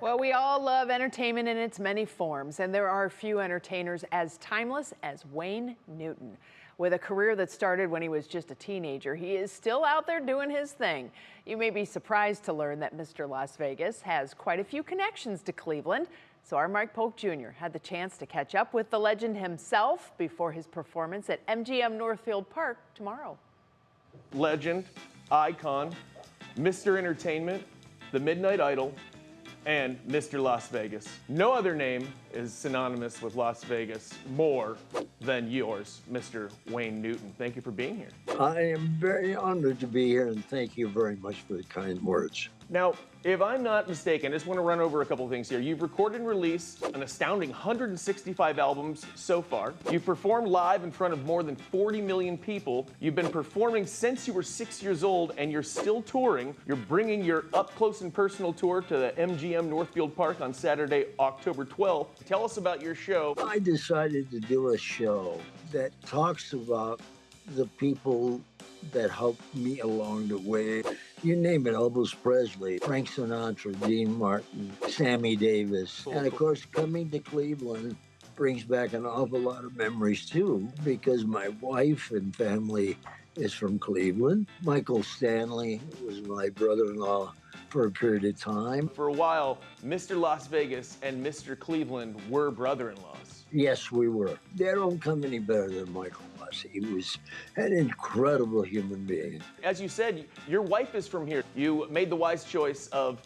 Well, we all love entertainment in its many forms, and there are few entertainers as timeless as Wayne Newton. With a career that started when he was just a teenager, he is still out there doing his thing. You may be surprised to learn that Mr. Las Vegas has quite a few connections to Cleveland. So our Polk Jr. had the chance to catch up with the legend himself before his performance at MGM Northfield Park tomorrow. Legend, icon, Mr. Entertainment, the Midnight Idol, and Mr. Las Vegas. No other name is synonymous with Las Vegas more than yours, Mr. Wayne Newton. Thank you for being here. I am very honored to be here, and thank you very much for the kind words. Now, if I'm not mistaken, I just want to run over a couple of things here. You've recorded and released an astounding 165 albums so far. You've performed live in front of more than 40 million people. You've been performing since you were 6 years old, and you're still touring. You're bringing your up-close and personal tour to the MGM Northfield Park on Saturday, October 12th. Tell us about your show. I decided to do a show that talks about the people that helped me along the way. You name it, Elvis Presley, Frank Sinatra, Dean Martin, Sammy Davis. And of course, coming to Cleveland brings back an awful lot of memories too, because my wife and family is from Cleveland. Michael Stanley was my brother-in-law for a period of time. For a while, Mr. Las Vegas and Mr. Cleveland were brother-in-laws. Yes, we were. They don't come any better than Michael was. He was an incredible human being. As you said, your wife is from here. You made the wise choice of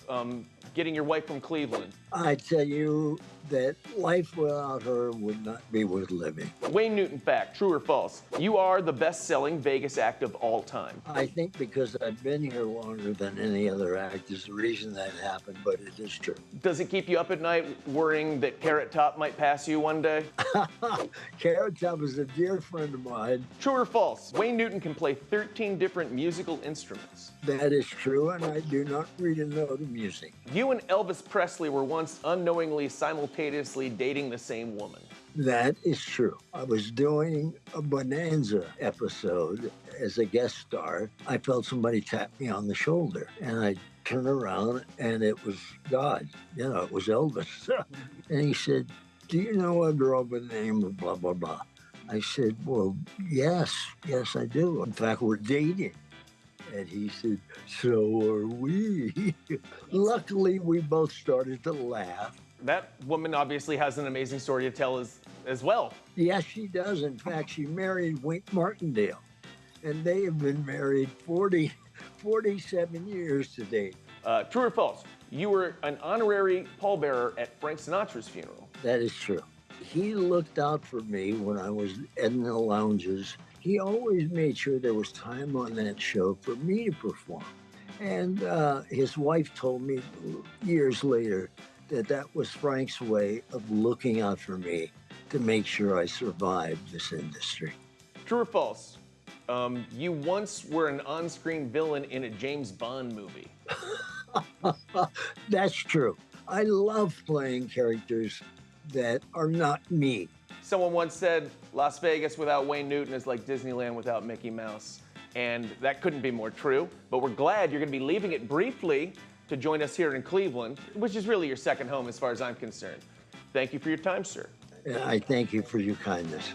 getting your wife from Cleveland. I tell you that life without her would not be worth living. Wayne Newton fact, true or false? You are the best-selling Vegas act of all time. I think because I've been here longer than any other act is the reason that happened, but it is true. Does it keep you up at night worrying that Carrot Top might pass you one day? Carrot Top is a dear friend of mine. True or false? Wayne Newton can play 13 different musical instruments. That is true, and I do not read a note of music. You and Elvis Presley were once unknowingly simultaneously dating the same woman. That is true. I was doing a Bonanza episode as a guest star. I felt somebody tap me on the shoulder, and I turned around, and it was God. You know, it was Elvis. And he said, "Do you know a girl by the name of blah, blah, blah?" I said, "Well, yes, I do. In fact, we're dating." And he said, "So are we." Luckily, we both started to laugh. That woman obviously has an amazing story to tell as well. Yes, she does. In fact, she married Wink Martindale, and they have been married 47 years to date. True or false? You were an honorary pallbearer at Frank Sinatra's funeral. That is true. He looked out for me when I was in the lounges. He always made sure there was time on that show for me to perform. And his wife told me years later that was Frank's way of looking out for me to make sure I survived this industry. True or false? You once were an on-screen villain in a James Bond movie. That's true. I love playing characters that are not me. Someone once said, Las Vegas without Wayne Newton is like Disneyland without Mickey Mouse. And that couldn't be more true. But we're glad you're going to be leaving it briefly to join us here in Cleveland, which is really your second home as far as I'm concerned. Thank you for your time, sir. I thank you for your kindness.